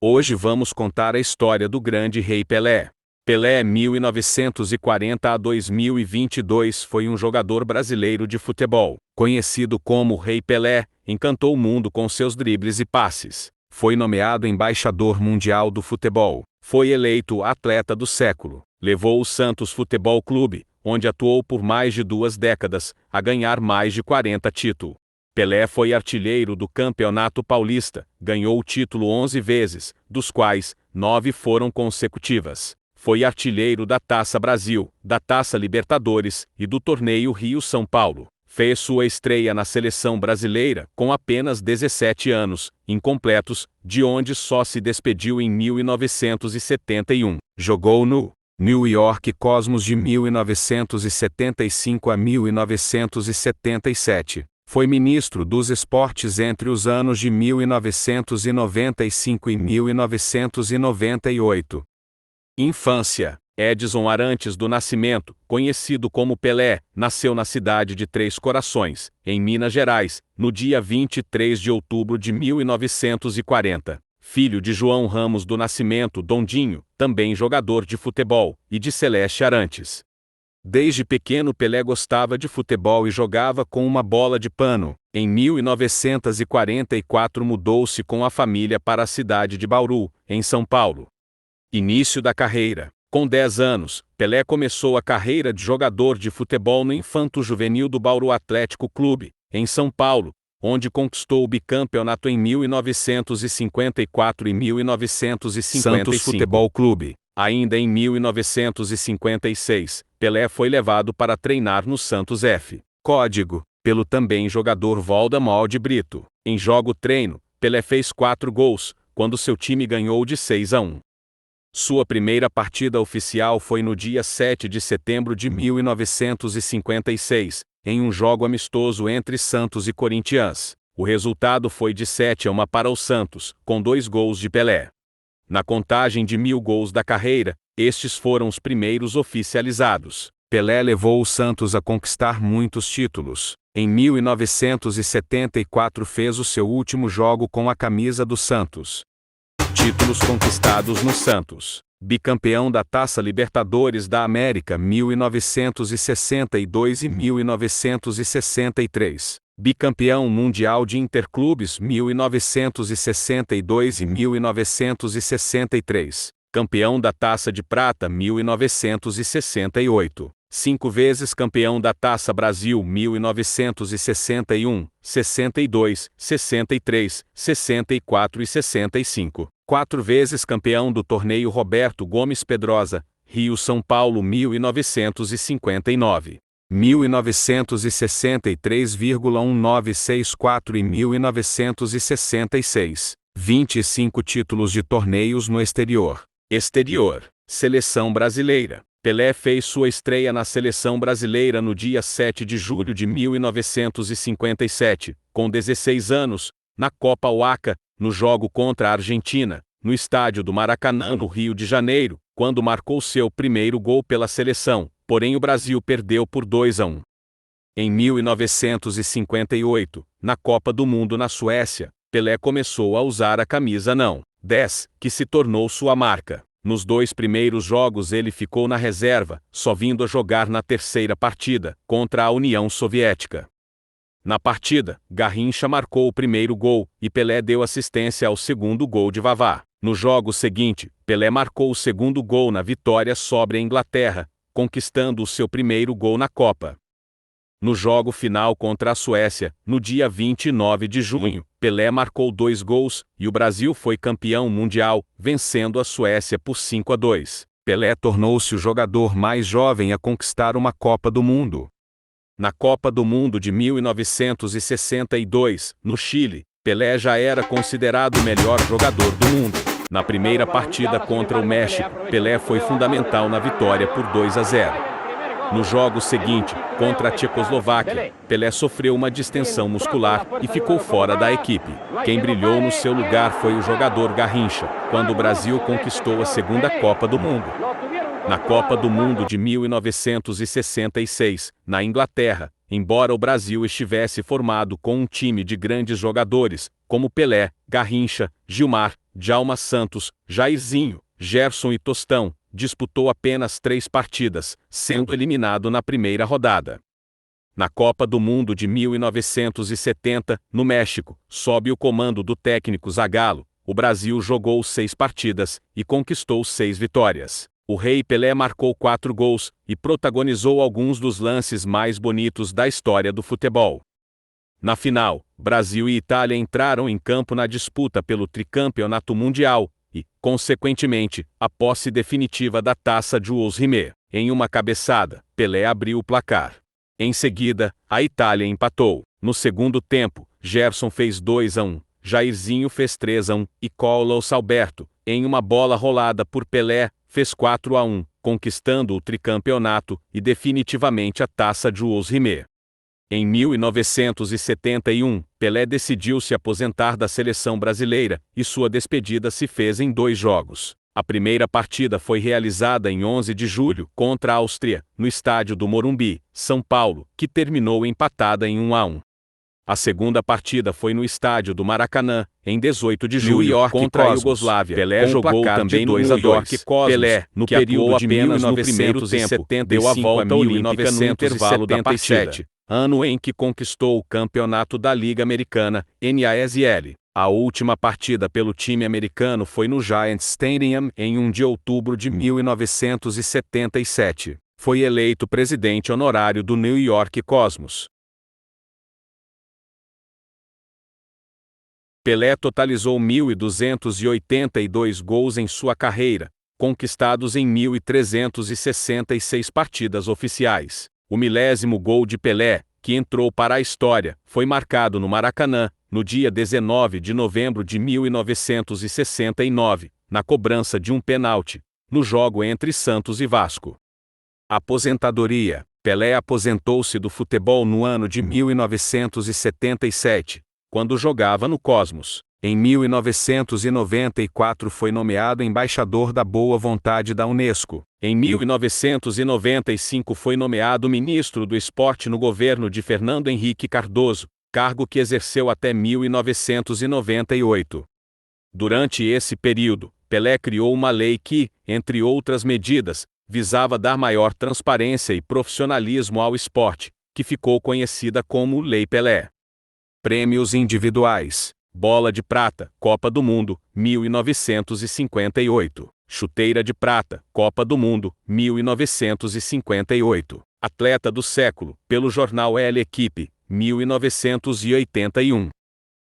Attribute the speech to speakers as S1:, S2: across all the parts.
S1: Hoje vamos contar a história do grande Rei Pelé. Pelé, 1940 a 2022, foi um jogador brasileiro de futebol. Conhecido como Rei Pelé, encantou o mundo com seus dribles e passes. Foi nomeado embaixador mundial do futebol. Foi eleito atleta do século. Levou o Santos Futebol Clube, onde atuou por mais de 2 décadas, a ganhar mais de 40 títulos. Pelé foi artilheiro do Campeonato Paulista, ganhou o título 11 vezes, dos quais 9 foram consecutivas. Foi artilheiro da Taça Brasil, da Taça Libertadores e do Torneio Rio-São Paulo. Fez sua estreia na seleção brasileira com apenas 17 anos, incompletos, de onde só se despediu em 1971. Jogou no New York Cosmos de 1975 a 1977. Foi ministro dos Esportes entre os anos de 1995 e 1998. Infância. Edson Arantes do Nascimento, conhecido como Pelé, nasceu na cidade de Três Corações, em Minas Gerais, no dia 23 de outubro de 1940. Filho de João Ramos do Nascimento Dondinho, também jogador de futebol, e de Celeste Arantes. Desde pequeno Pelé gostava de futebol e jogava com uma bola de pano. Em 1944 mudou-se com a família para a cidade de Bauru, em São Paulo. Início da carreira. Com 10 anos, Pelé começou a carreira de jogador de futebol no Infanto Juvenil do Bauru Atlético Clube, em São Paulo, onde conquistou o bicampeonato em 1954 e 1955. Santos Futebol Clube. Ainda em 1956, Pelé foi levado para treinar no Santos F. Código, pelo também jogador Valdemar de Brito. Em jogo-treino, Pelé fez 4 gols, quando seu time ganhou de 6-1. Sua primeira partida oficial foi no dia 7 de setembro de 1956, em um jogo amistoso entre Santos e Corinthians. O resultado foi de 7-1 para o Santos, com 2 gols de Pelé. Na contagem de 1000 gols da carreira, estes foram os primeiros oficializados. Pelé levou o Santos a conquistar muitos títulos. Em 1974 fez o seu último jogo com a camisa do Santos. Títulos conquistados no Santos. Bicampeão da Taça Libertadores da América 1962 e 1963. Bicampeão mundial de Interclubes 1962 e 1963. Campeão da Taça de Prata 1968. 5 vezes campeão da Taça Brasil 1961, 62, 63, 64 e 65. 4 vezes campeão do Torneio Roberto Gomes Pedrosa, Rio-São Paulo 1959. 1963,1964 e 1966. 25 títulos de torneios no exterior. Exterior. Seleção brasileira. Pelé fez sua estreia na seleção brasileira no dia 7 de julho de 1957, com 16 anos, na Copa Oaca, no jogo contra a Argentina, no estádio do Maracanã, no Rio de Janeiro, quando marcou seu primeiro gol pela seleção, porém o Brasil perdeu por 2-1. Em 1958, na Copa do Mundo na Suécia, Pelé começou a usar a camisa não. 10, que se tornou sua marca. Nos 2 primeiros jogos ele ficou na reserva, só vindo a jogar na terceira partida, contra a União Soviética. Na partida, Garrincha marcou o primeiro gol, e Pelé deu assistência ao segundo gol de Vavá. No jogo seguinte, Pelé marcou o segundo gol na vitória sobre a Inglaterra, conquistando o seu primeiro gol na Copa. No jogo final contra a Suécia, no dia 29 de junho, Pelé marcou 2 gols, e o Brasil foi campeão mundial, vencendo a Suécia por 5-2. Pelé tornou-se o jogador mais jovem a conquistar uma Copa do Mundo. Na Copa do Mundo de 1962, no Chile, Pelé já era considerado o melhor jogador do mundo. Na primeira partida contra o México, Pelé foi fundamental na vitória por 2-0. No jogo seguinte, contra a Tchecoslováquia, Pelé sofreu uma distensão muscular e ficou fora da equipe. Quem brilhou no seu lugar foi o jogador Garrincha, quando o Brasil conquistou a segunda Copa do Mundo. Na Copa do Mundo de 1966, na Inglaterra, embora o Brasil estivesse formado com um time de grandes jogadores, como Pelé, Garrincha, Gilmar, Djalma Santos, Jairzinho, Gerson e Tostão, disputou apenas 3 partidas, sendo eliminado na primeira rodada. Na Copa do Mundo de 1970, no México, sob o comando do técnico Zagallo, o Brasil jogou 6 partidas e conquistou 6 vitórias. O Rei Pelé marcou 4 gols e protagonizou alguns dos lances mais bonitos da história do futebol. Na final, Brasil e Itália entraram em campo na disputa pelo tricampeonato mundial e, consequentemente, a posse definitiva da taça Jules Rimet. Em uma cabeçada, Pelé abriu o placar. Em seguida, a Itália empatou. No segundo tempo, Gerson fez 2-1, Jairzinho fez 3-1 e Carlos Alberto, em uma bola rolada por Pelé, fez 4-1, conquistando o tricampeonato e definitivamente a taça Jules Rimet. Em 1971, Pelé decidiu se aposentar da seleção brasileira e sua despedida se fez em 2 jogos. A primeira partida foi realizada em 11 de julho contra a Áustria, no estádio do Morumbi, São Paulo, que terminou empatada em 1-1. A segunda partida foi no estádio do Maracanã, em 18 de julho, contra a Iugoslávia. Pelé jogou também no New York Cosmos. Pelé, no período de 1970, deu a volta olímpica no intervalo da partida, ano em que conquistou o campeonato da Liga Americana, NASL. A última partida pelo time americano foi no Giants Stadium em 1 de outubro de 1977. Foi eleito presidente honorário do New York Cosmos. Pelé totalizou 1.282 gols em sua carreira, conquistados em 1.366 partidas oficiais. O 1000º gol de Pelé, que entrou para a história, foi marcado no Maracanã, no dia 19 de novembro de 1969, na cobrança de um pênalti, no jogo entre Santos e Vasco. Aposentadoria: Pelé aposentou-se do futebol no ano de 1977, quando jogava no Cosmos. Em 1994 foi nomeado embaixador da boa vontade da Unesco. Em 1995 foi nomeado ministro do Esporte no governo de Fernando Henrique Cardoso, cargo que exerceu até 1998. Durante esse período, Pelé criou uma lei que, entre outras medidas, visava dar maior transparência e profissionalismo ao esporte, que ficou conhecida como Lei Pelé. Prêmios individuais: Bola de Prata, Copa do Mundo, 1958. Chuteira de Prata, Copa do Mundo, 1958. Atleta do Século, pelo jornal L'Equipe, 1981.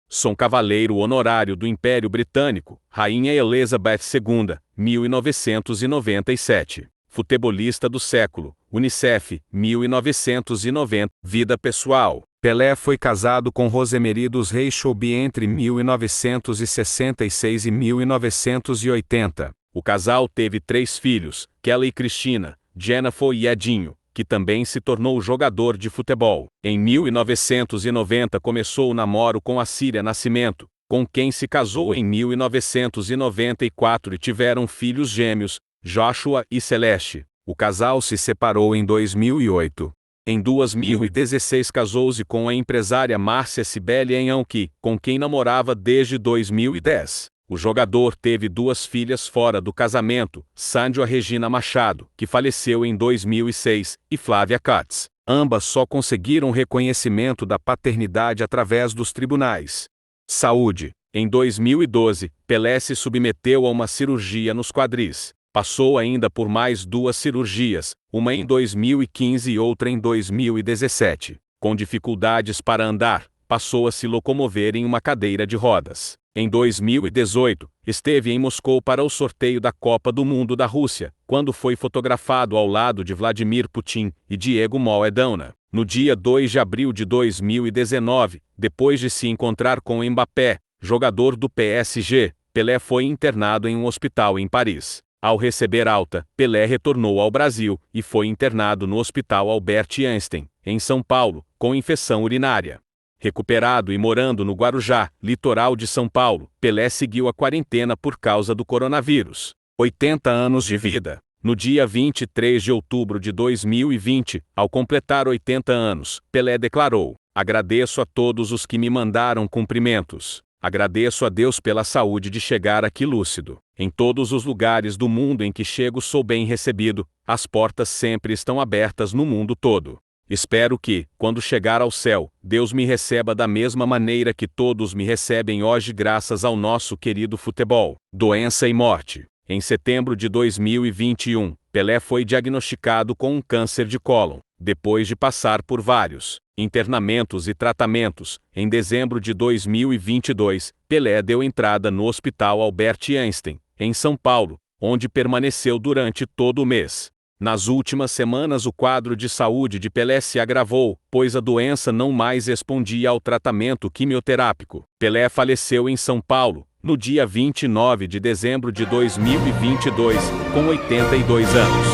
S1: Som Cavaleiro Honorário do Império Britânico, Rainha Elizabeth II, 1997. Futebolista do Século, Unicef, 1990. Vida pessoal: Pelé foi casado com Rosemary dos Reis Choubi entre 1966 e 1980. O casal teve 3 filhos, Kelly e Cristina, Jennifer e Edinho, que também se tornou jogador de futebol. Em 1990 começou o namoro com a Síria Nascimento, com quem se casou em 1994 e tiveram filhos gêmeos, Joshua e Celeste. O casal se separou em 2008. Em 2016 casou-se com a empresária Márcia Cibele Enhauqui, com quem namorava desde 2010. O jogador teve 2 filhas fora do casamento, Sandra Regina Machado, que faleceu em 2006, e Flávia Katz. Ambas só conseguiram reconhecimento da paternidade através dos tribunais. Saúde: em 2012, Pelé se submeteu a uma cirurgia nos quadris. Passou ainda por mais 2 cirurgias, uma em 2015 e outra em 2017. Com dificuldades para andar, passou a se locomover em uma cadeira de rodas. Em 2018, esteve em Moscou para o sorteio da Copa do Mundo da Rússia, quando foi fotografado ao lado de Vladimir Putin e Diego Maradona. No dia 2 de abril de 2019, depois de se encontrar com Mbappé, jogador do PSG, Pelé foi internado em um hospital em Paris. Ao receber alta, Pelé retornou ao Brasil e foi internado no Hospital Albert Einstein, em São Paulo, com infecção urinária. Recuperado e morando no Guarujá, litoral de São Paulo, Pelé seguiu a quarentena por causa do coronavírus. 80 anos de vida. No dia 23 de outubro de 2020, ao completar 80 anos, Pelé declarou: "Agradeço a todos os que me mandaram cumprimentos. Agradeço a Deus pela saúde de chegar aqui lúcido. Em todos os lugares do mundo em que chego sou bem recebido, as portas sempre estão abertas no mundo todo. Espero que, quando chegar ao céu, Deus me receba da mesma maneira que todos me recebem hoje graças ao nosso querido futebol. Doença e morte. Em setembro de 2021, Pelé foi diagnosticado com um câncer de cólon. Depois de passar por vários internamentos e tratamentos, em dezembro de 2022, Pelé deu entrada no Hospital Albert Einstein, em São Paulo, onde permaneceu durante todo o mês. Nas últimas semanas o quadro de saúde de Pelé se agravou, pois a doença não mais respondia ao tratamento quimioterápico. Pelé faleceu em São Paulo, no dia 29 de dezembro de 2022, com 82 anos.